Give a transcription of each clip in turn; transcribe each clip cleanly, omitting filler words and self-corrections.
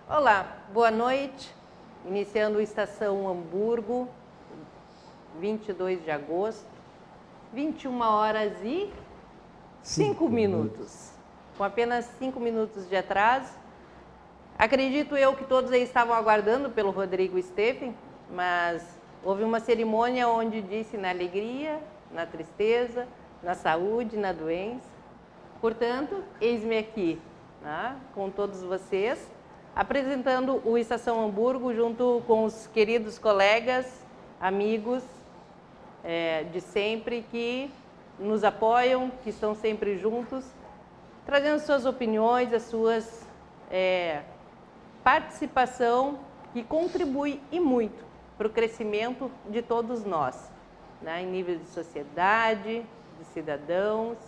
Olá, boa noite. Iniciando Estação Hamburgo, 22 de agosto, 21 horas e 5 minutos. Com apenas 5 minutos de atraso. Acredito eu que todos aí estavam aguardando pelo Rodrigo Steffen, mas houve uma cerimônia onde disse na alegria, na tristeza, na saúde, na doença. Portanto, eis-me aqui, né, com todos vocês, apresentando o Estação Hamburgo junto com os queridos colegas, amigos de sempre que nos apoiam, que estão sempre juntos, trazendo suas opiniões, as suas participação que contribui e muito para o crescimento de todos nós, né, em nível de sociedade, de cidadãos,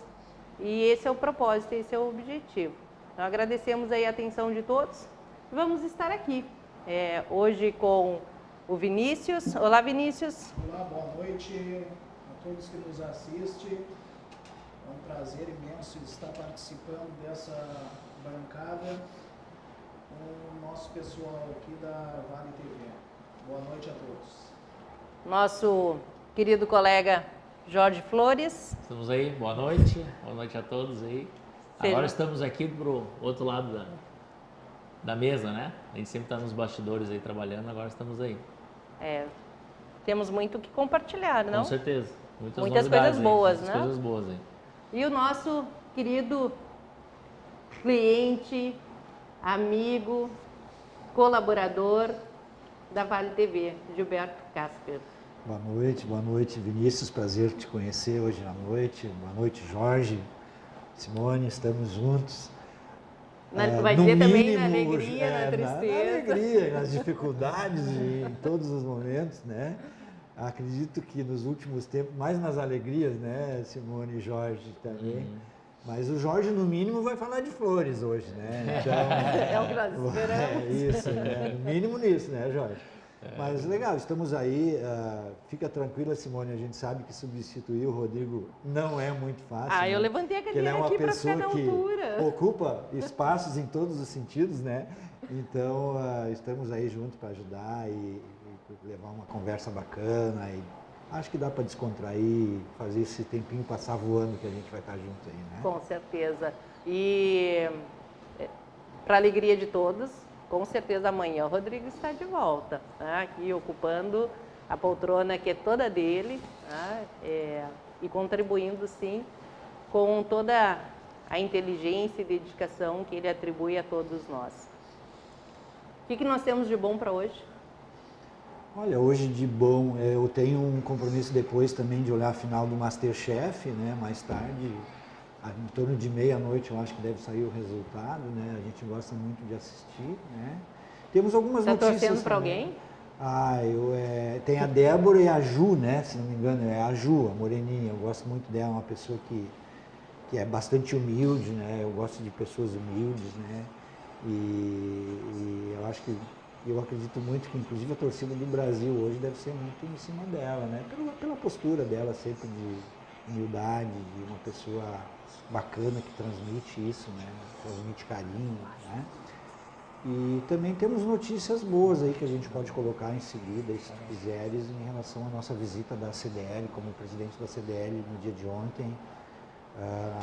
e esse é o propósito, esse é o objetivo. Então agradecemos aí a atenção de todos. Vamos estar aqui hoje com o Vinícius. Olá, Vinícius. Olá, boa noite a todos que nos assistem. É um prazer imenso estar participando dessa bancada com o nosso pessoal aqui da Vale TV. Boa noite a todos. Nosso querido colega Jorge Flores. Estamos aí, boa noite a todos aí. Agora estamos aqui pro outro lado da mesa, né? A gente sempre está nos bastidores aí trabalhando, agora estamos aí. Temos muito o que compartilhar, não? Com certeza. Muitas coisas boas, né? Muitas coisas boas aí. E o nosso querido cliente, amigo, colaborador da Vale TV, Gilberto Casper. Boa noite, Vinícius, prazer te conhecer hoje à noite. Boa noite, Jorge, Simone, estamos juntos. Vai dizer também na alegria, na tristeza. Na alegria, nas dificuldades, em todos os momentos, né? Acredito que nos últimos tempos, mais nas alegrias, né, Simone e Jorge também. Mas o Jorge, no mínimo, vai falar de flores hoje, né? Então, é o que nós esperamos. É isso, né? No mínimo nisso, né, Jorge? Mas legal, estamos aí. Fica tranquila, Simone, a gente sabe que substituir o Rodrigo não é muito fácil. Eu levantei a cadeira aqui para ficar na altura. Ele é uma pessoa que ocupa espaços em todos os sentidos, né? Então, estamos aí juntos para ajudar e levar uma conversa bacana. E acho que dá para descontrair, fazer esse tempinho passar voando que a gente vai estar junto aí, né? Com certeza. E para alegria de todos, com certeza amanhã o Rodrigo está de volta, né? Aqui ocupando a poltrona que é toda dele, né? E contribuindo sim com toda a inteligência e dedicação que ele atribui a todos nós. O que nós temos de bom para hoje? Olha, hoje de bom, eu tenho um compromisso depois também de olhar a final do MasterChef, né? Mais tarde, em torno de meia-noite, eu acho que deve sair o resultado, né? A gente gosta muito de assistir, né? Temos algumas notícias. Está torcendo para alguém? Tem a Débora e a Ju, né? Se não me engano, é a Ju, a moreninha. Eu gosto muito dela, uma pessoa que é bastante humilde, né? Eu gosto de pessoas humildes, né? E eu acredito muito que, inclusive, a torcida do Brasil hoje deve ser muito em cima dela, né? Pela postura dela sempre de humildade, de uma pessoa bacana que transmite isso, né? Transmite carinho, né? E também temos notícias boas aí que a gente pode colocar em seguida, se quiseres, em relação à nossa visita da CDL, como presidente da CDL no dia de ontem,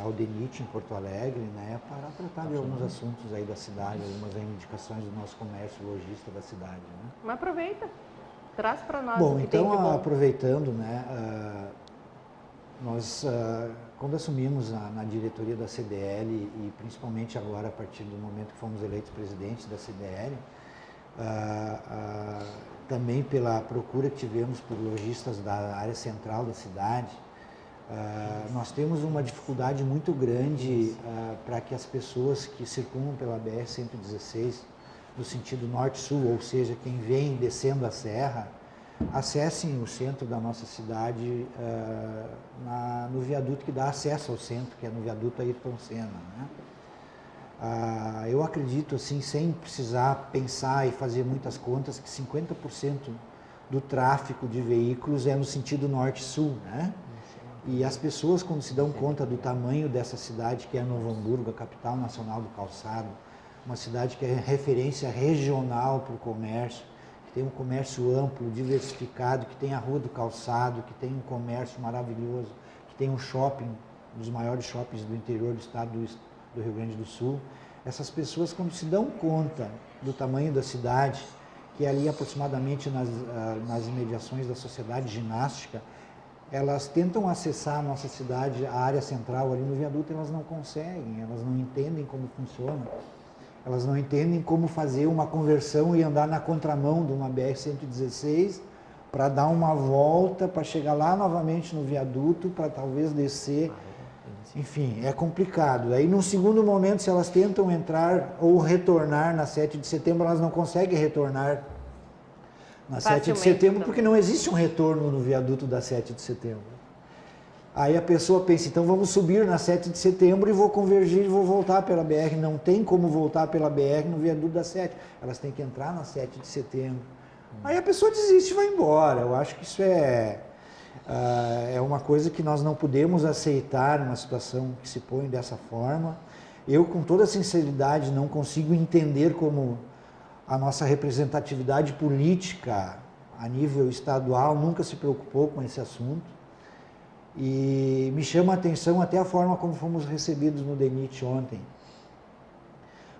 ao DENIT em Porto Alegre, né, para tratar de alguns assuntos aí da cidade, algumas reivindicações do nosso comércio lojista da cidade. Né? Mas aproveita, traz para nós. Bom, o que então, tem de bom. aproveitando, né, nós, quando assumimos na diretoria da CDL, e principalmente agora a partir do momento que fomos eleitos presidentes da CDL, também pela procura que tivemos por lojistas da área central da cidade, nós temos uma dificuldade muito grande para que as pessoas que circulam pela BR-116, no sentido norte-sul, ou seja, quem vem descendo a serra, acessem o centro da nossa cidade no viaduto que dá acesso ao centro, que é no viaduto Ayrton Senna, né? Eu acredito, assim, sem precisar pensar e fazer muitas contas, que 50% do tráfego de veículos é no sentido norte-sul, né? E as pessoas, quando se dão conta do tamanho dessa cidade, que é Novo Hamburgo, a capital nacional do calçado, uma cidade que é referência regional para o comércio, que tem um comércio amplo, diversificado, que tem a Rua do Calçado, que tem um comércio maravilhoso, que tem um shopping, um dos maiores shoppings do interior do estado do Rio Grande do Sul. Essas pessoas, quando se dão conta do tamanho da cidade, que é ali aproximadamente nas imediações da Sociedade Ginástica, elas tentam acessar a nossa cidade, a área central ali no viaduto, elas não conseguem, elas não entendem como funciona, elas não entendem como fazer uma conversão e andar na contramão de uma BR-116 para dar uma volta, para chegar lá novamente no viaduto, para talvez descer. Enfim, é complicado. Aí, num segundo momento, se elas tentam entrar ou retornar na 7 de setembro, elas não conseguem retornar na 7 de setembro, porque não existe um retorno no viaduto da 7 de setembro. Aí a pessoa pensa, então vamos subir na 7 de setembro e vou convergir e vou voltar pela BR. Não tem como voltar pela BR no viaduto da 7. Elas têm que entrar na 7 de setembro. Aí a pessoa desiste e vai embora. Eu acho que isso é uma coisa que nós não podemos aceitar, uma situação que se põe dessa forma. Eu, com toda sinceridade, não consigo entender como a nossa representatividade política a nível estadual nunca se preocupou com esse assunto. E me chama a atenção até a forma como fomos recebidos no DENIT ontem.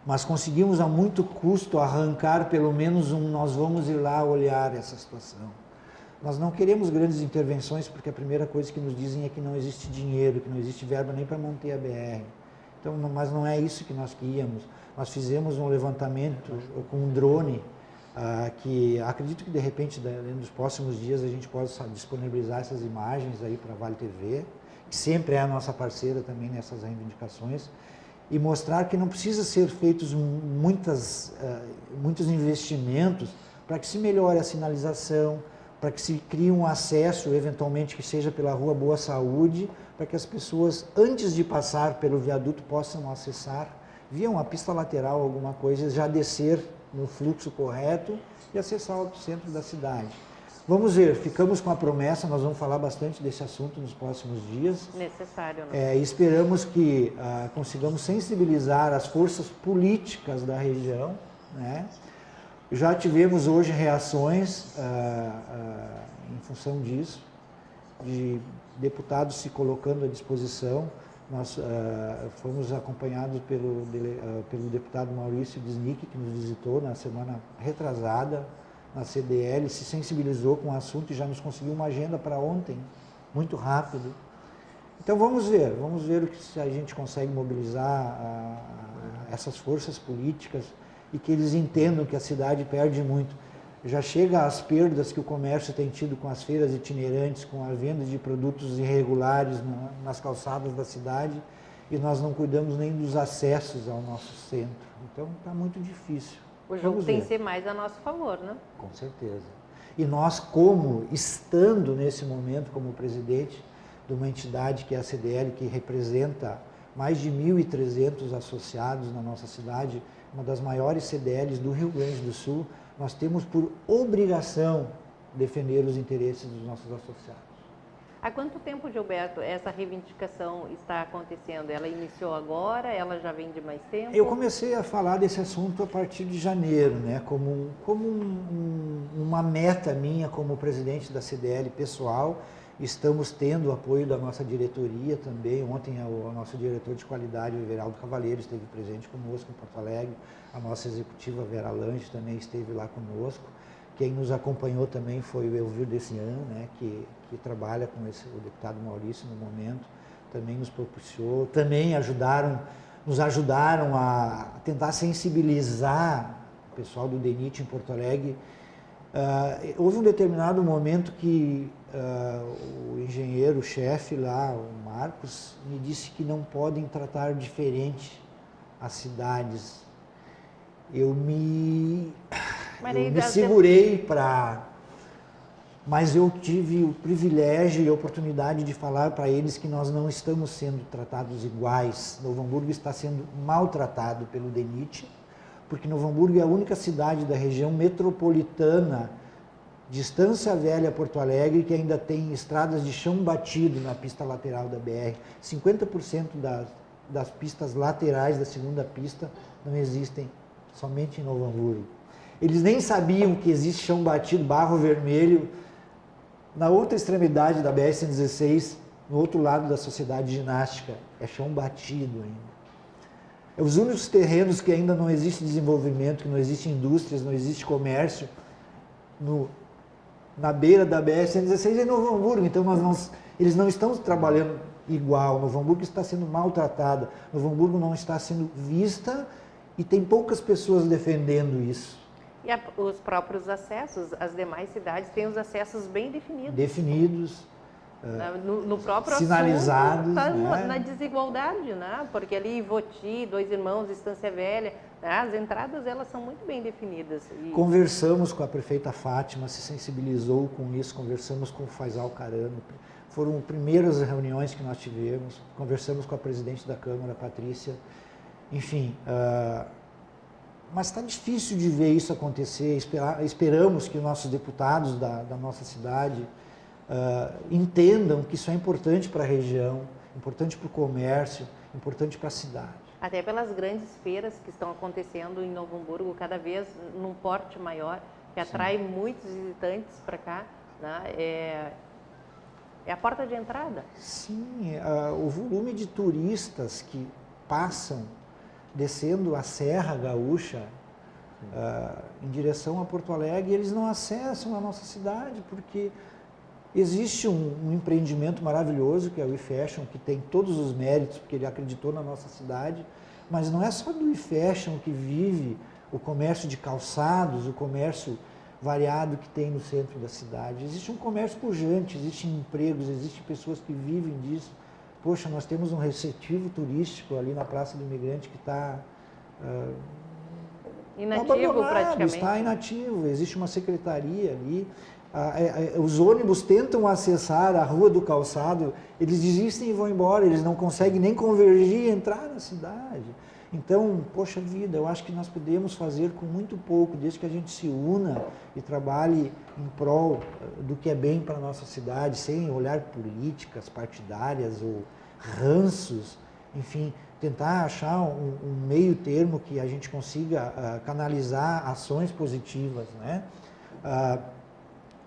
Mas conseguimos a muito custo arrancar pelo menos nós vamos ir lá olhar essa situação. Nós não queremos grandes intervenções porque a primeira coisa que nos dizem é que não existe dinheiro, que não existe verba nem para manter a BR. Então, mas não é isso que nós queríamos. Nós fizemos um levantamento com um drone, que acredito que de repente, nos próximos dias, a gente possa disponibilizar essas imagens aí para a Vale TV, que sempre é a nossa parceira também nessas reivindicações, e mostrar que não precisa ser feitos muitos investimentos para que se melhore a sinalização, para que se crie um acesso, eventualmente, que seja pela Rua Boa Saúde, para que as pessoas, antes de passar pelo viaduto, possam acessar via uma pista lateral, alguma coisa, já descer no fluxo correto e acessar o centro da cidade. Vamos ver, ficamos com a promessa, nós vamos falar bastante desse assunto nos próximos dias. Necessário, né? Esperamos que consigamos sensibilizar as forças políticas da região, né? Já tivemos hoje reações em função disso, de deputados se colocando à disposição. Nós fomos acompanhados pelo deputado Maurício Disnick, que nos visitou na semana retrasada na CDL, se sensibilizou com o assunto e já nos conseguiu uma agenda para ontem, muito rápido. Então vamos ver se a gente consegue mobilizar essas forças políticas e que eles entendam que a cidade perde muito. Já chega às perdas que o comércio tem tido com as feiras itinerantes, com a venda de produtos irregulares nas calçadas da cidade, e nós não cuidamos nem dos acessos ao nosso centro. Então está muito difícil. O jogo tem que ser mais a nosso favor, né? Com certeza. E nós, estando nesse momento como presidente de uma entidade que é a CDL, que representa mais de 1.300 associados na nossa cidade, uma das maiores CDLs do Rio Grande do Sul, nós temos por obrigação defender os interesses dos nossos associados. Há quanto tempo, Gilberto, essa reivindicação está acontecendo? Ela iniciou agora? Ela já vem de mais tempo? Eu comecei a falar desse assunto a partir de janeiro, né? Como uma meta minha como presidente da CDL pessoal. Estamos tendo o apoio da nossa diretoria também. Ontem o nosso diretor de qualidade, o Everaldo Cavaleiro, esteve presente conosco em Porto Alegre. A nossa executiva Vera Lange também esteve lá conosco. Quem nos acompanhou também foi o Elvir Dessian, né, que trabalha com o deputado Maurício no momento, também nos propiciou, também nos ajudaram a tentar sensibilizar o pessoal do DENIT em Porto Alegre. Houve um determinado momento que o engenheiro-chefe lá, o Marcos, me disse que não podem tratar diferente as cidades. Eu me segurei para mas eu tive o privilégio e a oportunidade de falar para eles que nós não estamos sendo tratados iguais. Novo Hamburgo está sendo maltratado pelo DENIT, porque Novo Hamburgo é a única cidade da região metropolitana de Estância Velha a Porto Alegre que ainda tem estradas de chão batido na pista lateral da BR. 50% das pistas laterais da segunda pista não existem, somente em Novo Hamburgo. Eles nem sabiam que existe chão batido, barro vermelho, na outra extremidade da BR-116, no outro lado da Sociedade Ginástica, é chão batido ainda. É os únicos terrenos que ainda não existe desenvolvimento, que não existe indústrias, não existe comércio, na beira da BR-116 é Novo Hamburgo, então eles não estão trabalhando igual. Novo Hamburgo está sendo maltratada, Novo Hamburgo não está sendo vista e tem poucas pessoas defendendo isso. E os próprios acessos, as demais cidades têm os acessos bem definidos. Definidos. No próprio sinalizados, está né? na desigualdade, né? Porque ali Ivoti, Dois Irmãos, Estância Velha, né? As entradas elas são muito bem definidas. Conversamos com a prefeita Fátima, se sensibilizou com isso, conversamos com o Faisal Carano, foram as primeiras reuniões que nós tivemos, conversamos com a presidente da Câmara, Patrícia, enfim, mas está difícil de ver isso acontecer. Esperamos que os nossos deputados da nossa cidade entendam que isso é importante para a região, importante para o comércio, importante para a cidade. Até pelas grandes feiras que estão acontecendo em Novo Hamburgo, cada vez num porte maior, que atrai muitos visitantes para cá, né? É a porta de entrada. Sim, o volume de turistas que passam descendo a Serra Gaúcha em direção a Porto Alegre, eles não acessam a nossa cidade, porque existe um empreendimento maravilhoso, que é o eFashion, que tem todos os méritos, porque ele acreditou na nossa cidade, mas não é só do eFashion que vive o comércio de calçados, o comércio variado que tem no centro da cidade. Existe um comércio pujante, existem empregos, existem pessoas que vivem disso. Poxa, nós temos um receptivo turístico ali na Praça do Imigrante que está inativo praticamente. Está inativo, existe uma secretaria ali. Os ônibus tentam acessar a Rua do Calçado, eles desistem e vão embora, eles não conseguem nem convergir e entrar na cidade. Então, poxa vida, eu acho que nós podemos fazer com muito pouco, desde que a gente se una e trabalhe em prol do que é bem para a nossa cidade, sem olhar políticas partidárias ou ranços, enfim, tentar achar um meio termo que a gente consiga canalizar ações positivas, né?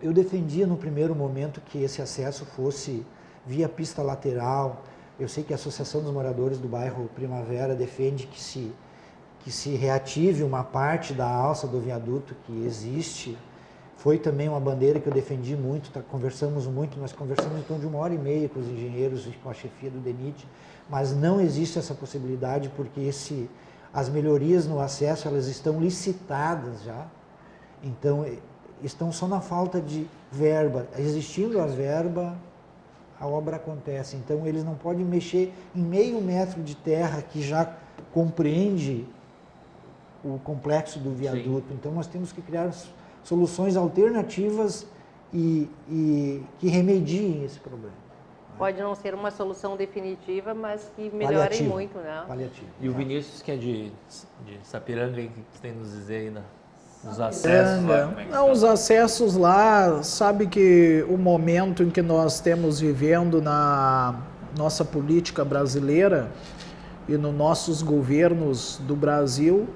Eu defendia no primeiro momento que esse acesso fosse via pista lateral. Eu sei que a Associação dos Moradores do Bairro Primavera defende que se reative uma parte da alça do viaduto que existe. Foi também uma bandeira que eu defendi muito, conversamos muito, nós conversamos em torno de 1h30 com os engenheiros e com a chefia do DENIT, mas não existe essa possibilidade porque as melhorias no acesso elas estão licitadas já, então estão só na falta de verba. Existindo a verba, a obra acontece. Então, eles não podem mexer em meio metro de terra que já compreende o complexo do viaduto. Sim. Então, nós temos que criar soluções alternativas e que remediem esse problema. Pode não ser uma solução definitiva, mas que melhorem muito, né? Paliativo. E o Vinícius, que é de Sapiranga, o que você tem a nos dizer ainda? Os acessos lá, não, os acessos lá, sabe que o momento em que nós estamos vivendo na nossa política brasileira e nos nossos governos do Brasil,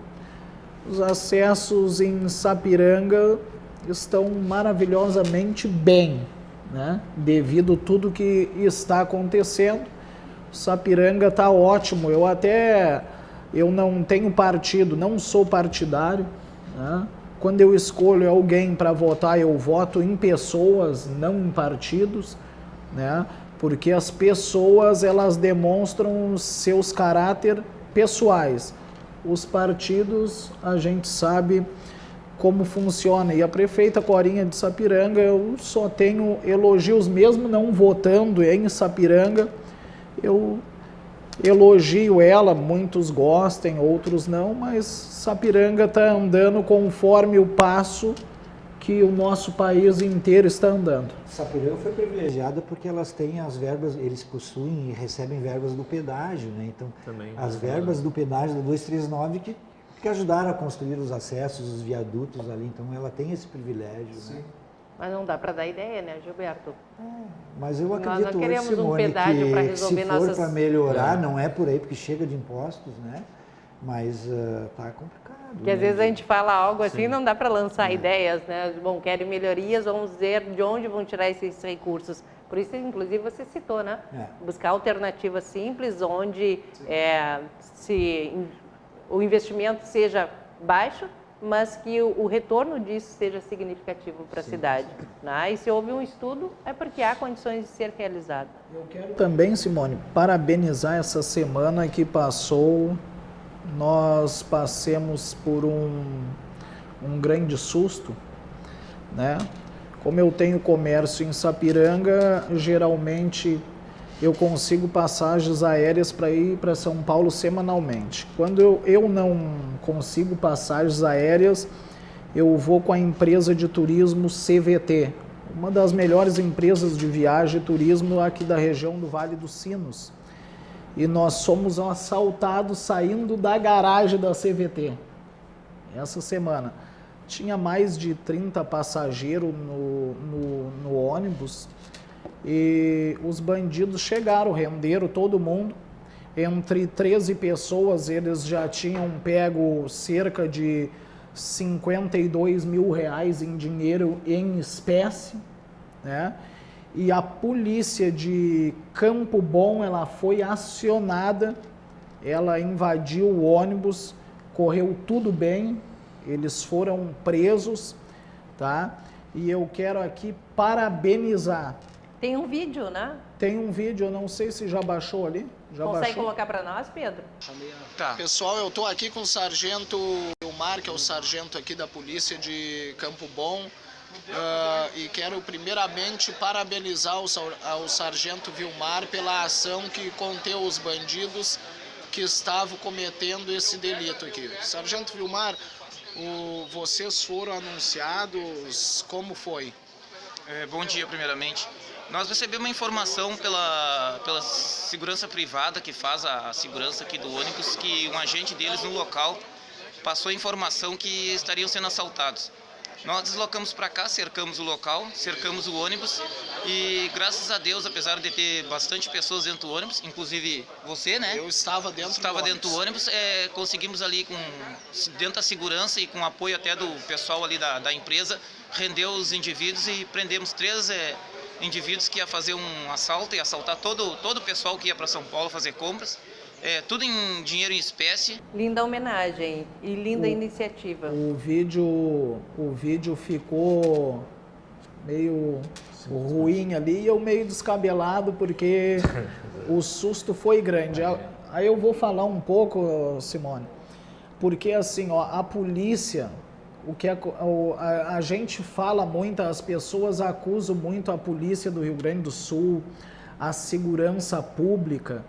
os acessos em Sapiranga estão maravilhosamente bem, né? Devido a tudo que está acontecendo. Sapiranga está ótimo. Eu não tenho partido, não sou partidário, né? Quando eu escolho alguém para votar, eu voto em pessoas, não em partidos, né? Porque as pessoas elas demonstram seus caráter pessoais. Os partidos, a gente sabe como funciona. E a prefeita Corinha de Sapiranga, eu só tenho elogios, mesmo não votando em Sapiranga, eu elogio ela, muitos gostem, outros não, mas Sapiranga está andando conforme o passo que que o nosso país inteiro está andando. Sapiranga foi privilegiada porque elas têm as verbas, eles possuem e recebem verbas do pedágio, né? Então, Também. as verbas do pedágio da 239 que ajudaram a construir os acessos, os viadutos ali, então ela tem esse privilégio, né? Mas não dá para dar ideia, né, Gilberto? Mas eu Nós não acredito hoje, queremos um Simone, pedágio para que resolver se for nossas... para melhorar, não é por aí, porque chega de impostos, né? Mas tá complicado. Porque às vezes a gente fala algo assim, não dá para lançar ideias, né? Bom, querem melhorias, vamos ver de onde vão tirar esses recursos. Por isso, inclusive, você citou, né? Buscar alternativas simples, onde o investimento seja baixo, mas que o retorno disso seja significativo para a cidade. Né? E se houve um estudo, é porque há condições de ser realizado. Eu quero também, Simone, parabenizar essa semana que passou. Nós passamos por um grande susto, né? Como eu tenho comércio em Sapiranga, geralmente eu consigo passagens aéreas para ir para São Paulo semanalmente. Quando eu não consigo passagens aéreas, eu vou com a empresa de turismo CVT, uma das melhores empresas de viagem e turismo aqui da região do Vale dos Sinos. E nós somos assaltados saindo da garagem da CVT. Essa semana tinha mais de 30 passageiros no ônibus e os bandidos chegaram, renderam todo mundo. Entre 13 pessoas, eles já tinham pego cerca de 52 mil reais em dinheiro em espécie, né? E a polícia de Campo Bom, ela foi acionada, ela invadiu o ônibus, correu tudo bem, eles foram presos, tá? E eu quero aqui parabenizar. Tem um vídeo, né? Tem um vídeo, eu não sei se já baixou ali. Já Consegue baixou? colocar para nós, Pedro? Tá. Pessoal, eu estou aqui com o sargento Vilmar, que é o sargento aqui da polícia de Campo Bom. E quero primeiramente parabenizar ao sargento Vilmar pela ação que conteu os bandidos que estavam cometendo esse delito aqui. Sargento Vilmar, vocês foram anunciados, como foi? Bom dia, primeiramente. Nós recebemos uma informação pela segurança privada que faz a segurança aqui do ônibus, que um agente deles no local passou a informação que estariam sendo assaltados. Nós deslocamos para cá, cercamos o local, cercamos o ônibus e, graças a Deus, apesar de ter bastante pessoas dentro do ônibus, inclusive você, né? Eu estava dentro do ônibus, conseguimos ali, dentro da segurança e com apoio até do pessoal ali da empresa, render os indivíduos e prendemos 3 indivíduos que ia fazer um assalto e assaltar todo o pessoal que ia para São Paulo fazer compras. Tudo em dinheiro em espécie. Linda homenagem e linda iniciativa. O vídeo ficou meio ruim ali e eu meio descabelado porque o susto foi grande. Aí eu vou falar um pouco, Simone, porque assim, ó, a polícia, a gente fala muito, as pessoas acusam muito a polícia do Rio Grande do Sul, a segurança pública,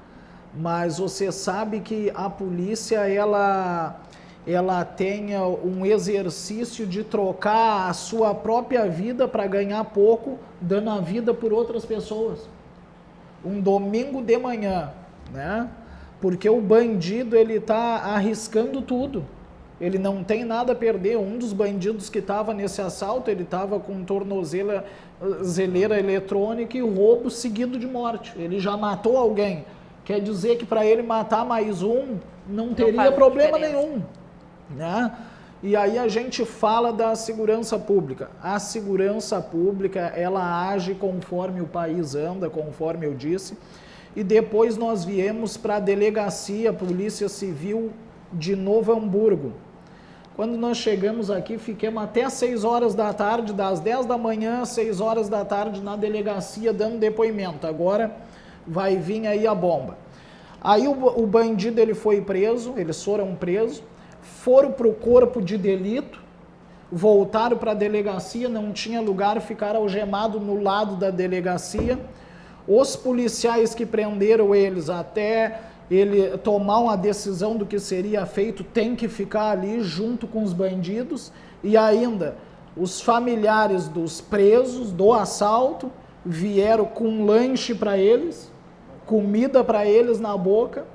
mas você sabe que a polícia, ela tem um exercício de trocar a sua própria vida para ganhar pouco, dando a vida por outras pessoas. Um domingo de manhã, né? Porque o bandido, ele está arriscando tudo. Ele não tem nada a perder. Um dos bandidos que estava nesse assalto, ele estava com tornozeleira eletrônica e roubo seguido de morte. Ele já matou alguém. Quer dizer que para ele matar mais um, não teria problema nenhum, né? E aí a gente fala da segurança pública. A segurança pública, ela age conforme o país anda, conforme eu disse. E depois nós viemos para a delegacia, Polícia Civil de Novo Hamburgo. Quando nós chegamos aqui, ficamos até 6 horas da tarde, das 10 da manhã às 6 horas da tarde na delegacia dando depoimento. Agora vai vir aí a bomba. Aí o bandido, ele foi preso, eles foram presos, foram para o corpo de delito, voltaram para a delegacia, não tinha lugar, ficaram algemados no lado da delegacia. Os policiais que prenderam eles, até ele tomar uma decisão do que seria feito, tem que ficar ali junto com os bandidos. E ainda, Os familiares dos presos do assalto vieram com lanche para eles, comida para eles na boca,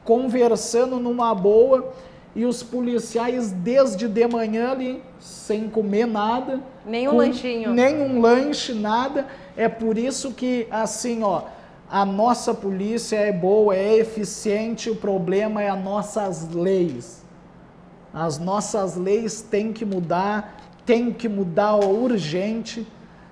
conversando numa boa, e os policiais desde de manhã ali, sem comer nada. Nenhum lanchinho. Nenhum lanche, nada. É por isso que, assim, ó, a nossa polícia é boa, é eficiente, o problema é as nossas leis. As nossas leis têm que mudar urgente.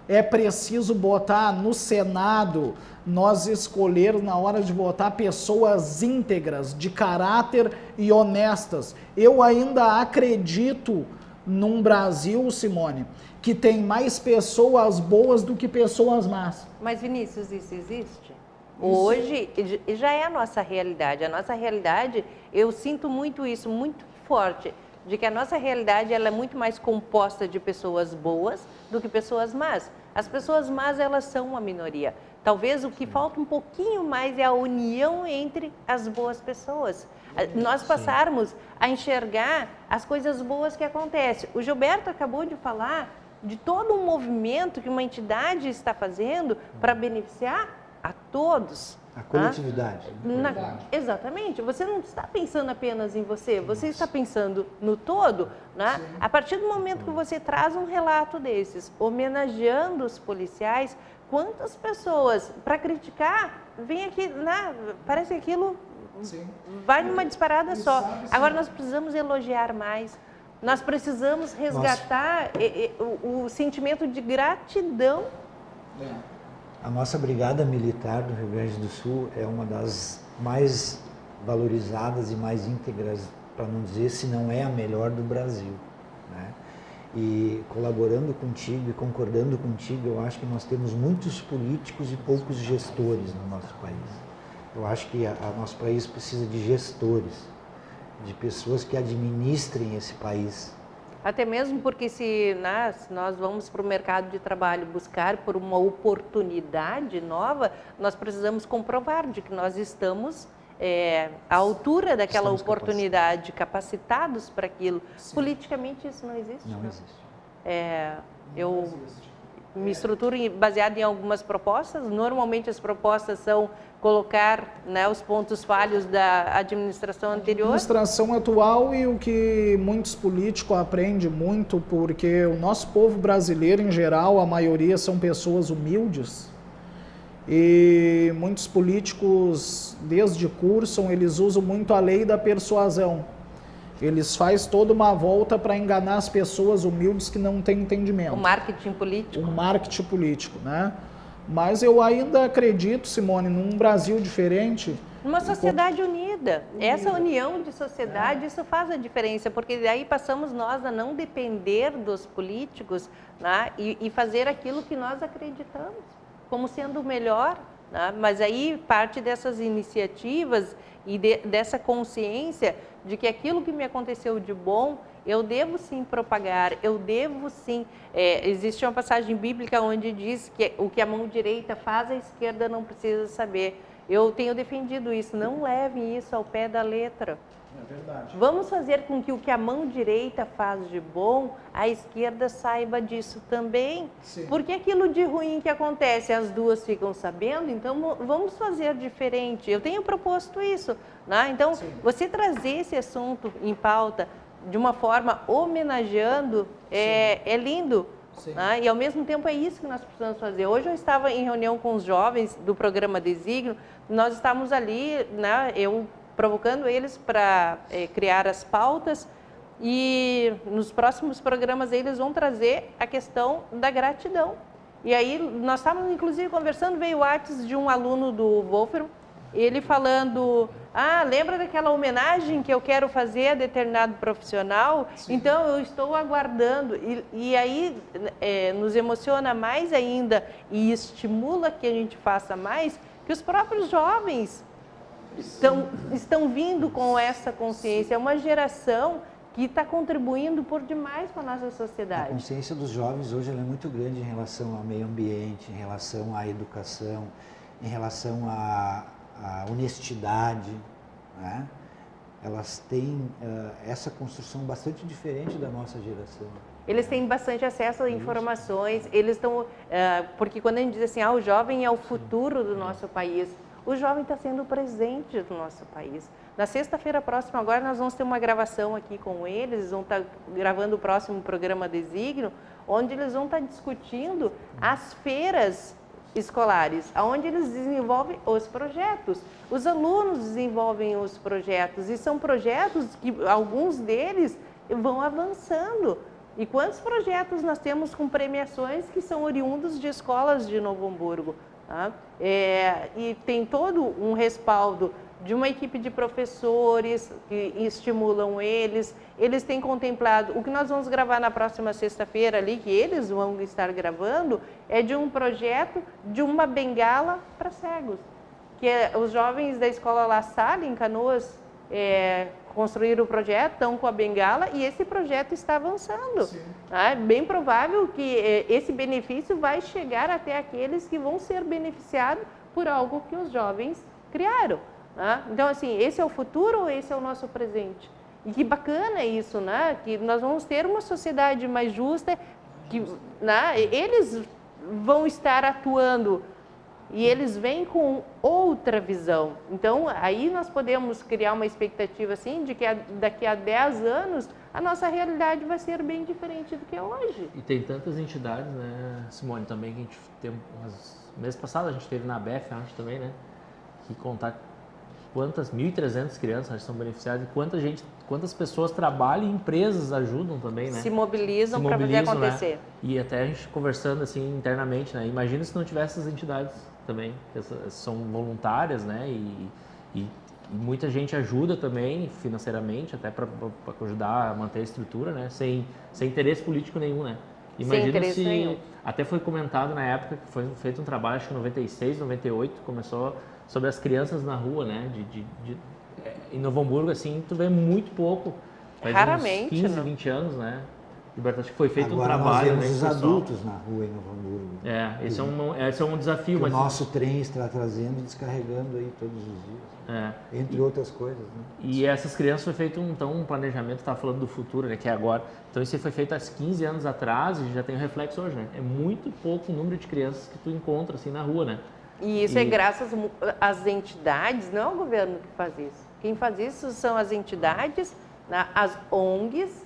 É preciso botar no Senado, nós escolher na hora de votar pessoas íntegras, de caráter e honestas. Eu ainda acredito num Brasil, Simone, que tem mais pessoas boas do que pessoas más. Mas, Vinícius, isso existe? Hoje já é a nossa realidade. A nossa realidade, eu sinto muito isso, muito forte, de que a nossa realidade ela é muito mais composta de pessoas boas do que pessoas más. As pessoas más, elas são uma minoria. Talvez o que falta um pouquinho mais é a união entre as boas pessoas. Nós passarmos a enxergar as coisas boas que acontecem. O Gilberto acabou de falar de todo um movimento que uma entidade está fazendo para beneficiar a todos. A coletividade. Exatamente. Você não está pensando apenas em você, você está pensando no todo. Né? A partir do momento que você traz um relato desses, homenageando os policiais, quantas pessoas, para criticar, vem aqui, né? Parece que aquilo vai numa disparada só. Agora nós precisamos elogiar mais, nós precisamos resgatar o sentimento de gratidão. A nossa Brigada Militar do Rio Grande do Sul é uma das mais valorizadas e mais íntegras, para não dizer se não é a melhor do Brasil. Né? E colaborando contigo e concordando contigo, eu acho que nós temos muitos políticos e poucos gestores no nosso país. Eu acho que o nosso país precisa de gestores, de pessoas que administrem esse país. Até mesmo porque se nós vamos para o mercado de trabalho buscar por uma oportunidade nova, nós precisamos comprovar de que nós estamos à altura daquela oportunidade, capacitados para aquilo. Sim. Politicamente isso não existe. Não existe. Eu me estruturo baseado em algumas propostas. Normalmente as propostas são colocar, né, os pontos falhos da administração anterior. A administração atual, e o que muitos políticos aprendem muito, porque o nosso povo brasileiro em geral, a maioria são pessoas humildes, e muitos políticos, desde cursam, eles usam muito a lei da persuasão. Eles fazem toda uma volta para enganar as pessoas humildes que não têm entendimento. O marketing político. O marketing político, né? Mas eu ainda acredito, Simone, num Brasil diferente. Uma sociedade unida. Essa união de sociedade, isso faz a diferença, porque daí passamos nós a não depender dos políticos, né? E fazer aquilo que nós acreditamos como sendo o melhor. Né? Mas aí parte dessas iniciativas e dessa consciência de que aquilo que me aconteceu de bom, eu devo sim propagar, eu devo sim. Existe uma passagem bíblica onde diz que o que a mão direita faz, a esquerda não precisa saber. Eu tenho defendido isso, não levem isso ao pé da letra. É verdade. Vamos fazer com que o que a mão direita faz de bom, a esquerda saiba disso também. Sim. Porque aquilo de ruim que acontece, as duas ficam sabendo, então vamos fazer diferente. Eu tenho proposto isso. Né? Então, sim, você trazer esse assunto em pauta de uma forma homenageando é lindo. Né? E ao mesmo tempo é isso que nós precisamos fazer. Hoje eu estava em reunião com os jovens do programa Desígnio, nós estávamos ali, né, eu provocando eles para criar as pautas, e nos próximos programas eles vão trazer a questão da gratidão. E aí nós estávamos inclusive conversando, veio o WhatsApp de um aluno do Wolfram, ele falando, lembra daquela homenagem que eu quero fazer a determinado profissional? Sim. Então eu estou aguardando. E aí nos emociona mais ainda e estimula que a gente faça mais, que os próprios jovens estão vindo com essa consciência. É uma geração que está contribuindo por demais com a nossa sociedade. A consciência dos jovens hoje é muito grande em relação ao meio ambiente, em relação à educação, em relação à honestidade. Né? Elas têm essa construção bastante diferente da nossa geração. Eles têm bastante acesso a informações, eles estão... porque quando a gente diz assim, o jovem é o futuro do nosso país, o jovem está sendo o presente do nosso país. Na sexta-feira próxima, agora, nós vamos ter uma gravação aqui com eles vão estar gravando o próximo programa Desígnio, onde eles vão estar discutindo as feiras escolares, onde eles desenvolvem os projetos. Os alunos desenvolvem os projetos, e são projetos que alguns deles vão avançando. E quantos projetos nós temos com premiações que são oriundos de escolas de Novo Hamburgo? Tá? E tem todo um respaldo de uma equipe de professores que estimulam eles. Eles têm contemplado, o que nós vamos gravar na próxima sexta-feira ali, que eles vão estar gravando, é de um projeto de uma bengala para cegos. Que os jovens da escola La Salle, em Canoas, construíram o projeto, estão com a bengala e esse projeto está avançando. É bem provável que esse benefício vai chegar até aqueles que vão ser beneficiados por algo que os jovens criaram. Então, assim, esse é o futuro ou esse é o nosso presente? E que bacana isso, né? Que nós vamos ter uma sociedade mais justa, que eles vão estar atuando e eles vêm com outra visão. Então, aí nós podemos criar uma expectativa assim de que daqui a 10 anos a nossa realidade vai ser bem diferente do que é hoje. E tem tantas entidades, né, Simone, também que a gente tem... Mês passado a gente teve na BF, acho também, né? Que contar quantas 1.300 crianças são beneficiadas e quantas pessoas trabalham e empresas ajudam também, né? Se mobilizam para fazer acontecer. Né? E até a gente conversando assim internamente, né? Imagina se não tivesse essas entidades também, que são voluntárias, né? E muita gente ajuda também financeiramente, até para ajudar a manter a estrutura, né? Sem interesse político nenhum, né? Imagina se nenhum. Até foi comentado na época que foi feito um trabalho, acho que em 96, 98, começou sobre as crianças na rua, né? Em Novo Hamburgo, assim, tu vê muito pouco. Faz raramente, uns 15, né? 20 anos, né? Acho que foi feito Agora um trabalho, nós vemos né? os adultos na rua em Novo Hamburgo. Esse é um desafio. Que mas o nosso trem está trazendo e descarregando aí todos os dias. Entre outras coisas, né? E essas crianças foi feito um planejamento, estava falando do futuro, né, que é agora. Então isso foi feito há 15 anos atrás e já tem um reflexo hoje, né? É muito pouco o número de crianças que tu encontra assim na rua, né? E isso é graças às entidades, não é o governo que faz isso. Quem faz isso são as entidades, né, as ONGs,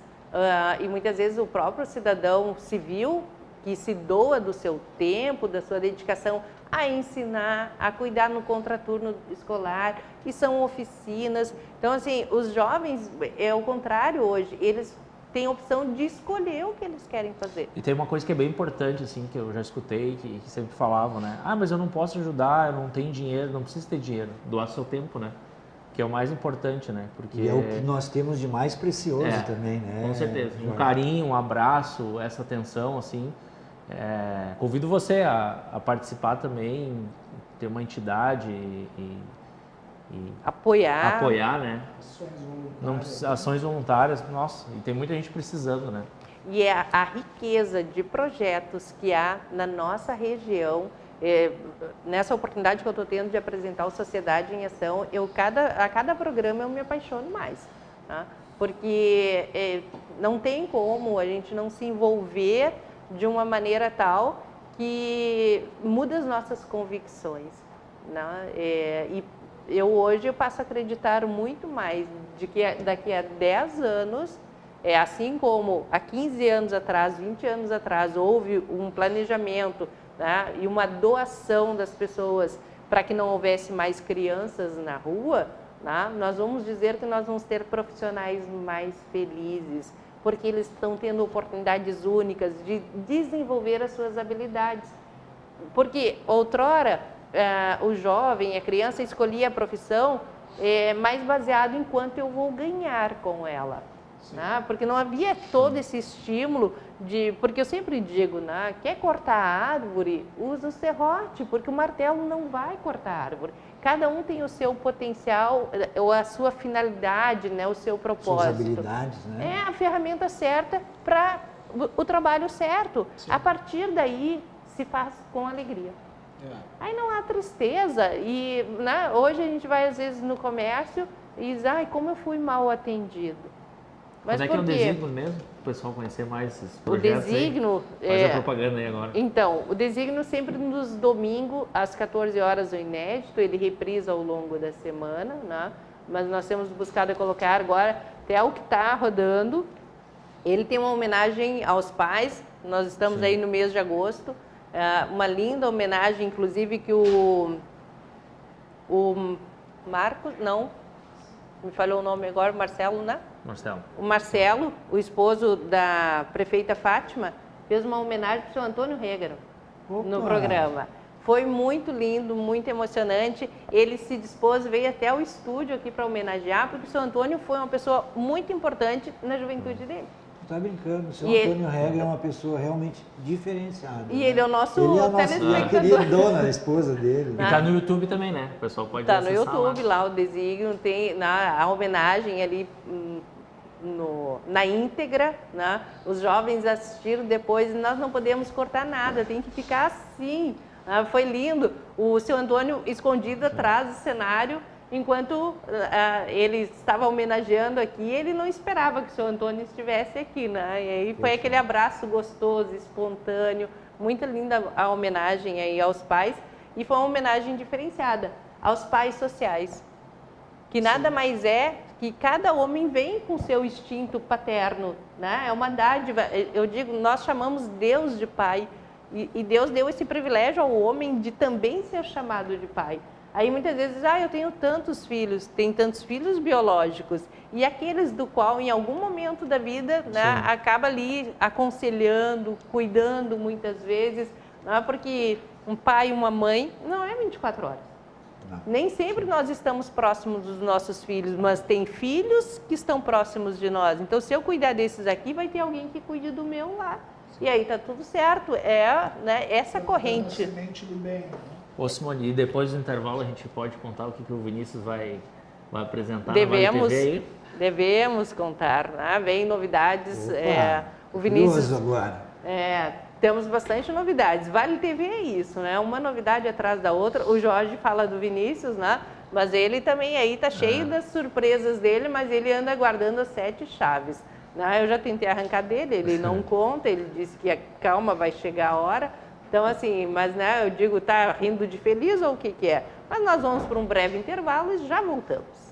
e muitas vezes o próprio cidadão civil que se doa do seu tempo, da sua dedicação a ensinar, a cuidar no contraturno escolar, e são oficinas. Então, assim, os jovens, é o contrário hoje, eles têm a opção de escolher o que eles querem fazer. E tem uma coisa que é bem importante, assim, que eu já escutei, que sempre falavam, né? Mas eu não posso ajudar, eu não tenho dinheiro, não preciso ter dinheiro. Doar seu tempo, né? Que é o mais importante, né? Porque e é o que nós temos de mais precioso também, né? Com certeza. Um carinho, um abraço, essa atenção, assim. Convido você a participar também, ter uma entidade e apoiar, né? Ações voluntárias, nossa, e tem muita gente precisando, né? E é a riqueza de projetos que há na nossa região. Nessa oportunidade que eu estou tendo de apresentar o Sociedade em Ação, a cada programa eu me apaixono mais, tá? Porque não tem como a gente não se envolver de uma maneira tal que muda as nossas convicções, né? E hoje eu passo a acreditar muito mais de que daqui a 10 anos, assim como há 15 anos atrás, 20 anos atrás, houve um planejamento, né, e uma doação das pessoas para que não houvesse mais crianças na rua, né, nós vamos dizer que nós vamos ter profissionais mais felizes, porque eles estão tendo oportunidades únicas de desenvolver as suas habilidades. Porque outrora o jovem, a criança escolhia a profissão mais baseado em quanto eu vou ganhar com ela. Né? Porque não havia todo esse estímulo porque eu sempre digo, né? Quer cortar a árvore, usa o serrote, porque o martelo não vai cortar a árvore. Cada um tem o seu potencial, ou a sua finalidade, né? O seu propósito. Suas habilidades, né? É a ferramenta certa para o trabalho certo. Sim. A partir daí se faz com alegria. Aí não há tristeza. E né, hoje a gente vai às vezes no comércio e diz, como eu fui mal atendido. Mas Quando é que é por o quê? desígnio mesmo? O pessoal conhecer mais esses O projetos aí? desígnio... Faz a propaganda aí agora. Então, o desígnio sempre nos domingos, às 14 horas, o inédito, ele reprisa ao longo da semana, né? Mas nós temos buscado colocar agora, até o que está rodando, ele tem uma homenagem aos pais, nós estamos aí no mês de agosto, uma linda homenagem, inclusive, que o Marcos, não, me falhou o nome agora, Marcelo, né? Marcelo. O Marcelo, o esposo da prefeita Fátima, fez uma homenagem para o seu Antônio Régaro no programa. Foi muito lindo, muito emocionante. Ele se dispôs, veio até o estúdio aqui para homenagear, porque o seu Antônio foi uma pessoa muito importante na juventude dele. Tá brincando, o seu E Antônio Regra é uma pessoa realmente diferenciada. E né? ele é o nosso Ele é a telespectador. queridona, a esposa dele. E tá no YouTube também, né? O pessoal pode Tá no acessar YouTube lá, o desígnio, tem a homenagem ali na íntegra, né? Os jovens assistiram depois, nós não podemos cortar nada, tem que ficar assim. Foi lindo, o seu Antônio escondido atrás do cenário, enquanto ele estava homenageando aqui, ele não esperava que o seu Antônio estivesse aqui, né? E aí foi aquele abraço gostoso, espontâneo, muito linda a homenagem aí aos pais, e foi uma homenagem diferenciada aos pais sociais, que nada mais é que cada homem vem com seu instinto paterno, né? É uma dádiva, eu digo, nós chamamos Deus de pai, e Deus deu esse privilégio ao homem de também ser chamado de pai. Aí muitas vezes, eu tenho tantos filhos, tem tantos filhos biológicos, e aqueles do qual em algum momento da vida, né, acaba ali aconselhando, cuidando muitas vezes, né, porque um pai e uma mãe não é 24 horas. Não. Nem sempre nós estamos próximos dos nossos filhos, mas tem filhos que estão próximos de nós. Então, se eu cuidar desses aqui, vai ter alguém que cuide do meu lá. E aí tá tudo certo, né, essa corrente. Semente do bem, né? Ô Simone, e depois do intervalo a gente pode contar o que o Vinícius vai apresentar devemos, na Vale TV aí? Devemos contar, né? Vem novidades. O Vinícius. Agora. Temos bastante novidades. Vale TV é isso, né? Uma novidade atrás da outra. O Jorge fala do Vinícius, né? Mas ele também aí tá cheio das surpresas dele, mas ele anda guardando as 7 chaves. Eu já tentei arrancar dele, ele não conta, ele disse que calma, vai chegar a hora. Então, assim, mas eu digo, tá rindo de feliz ou o que é? Mas nós vamos para um breve intervalo e já voltamos.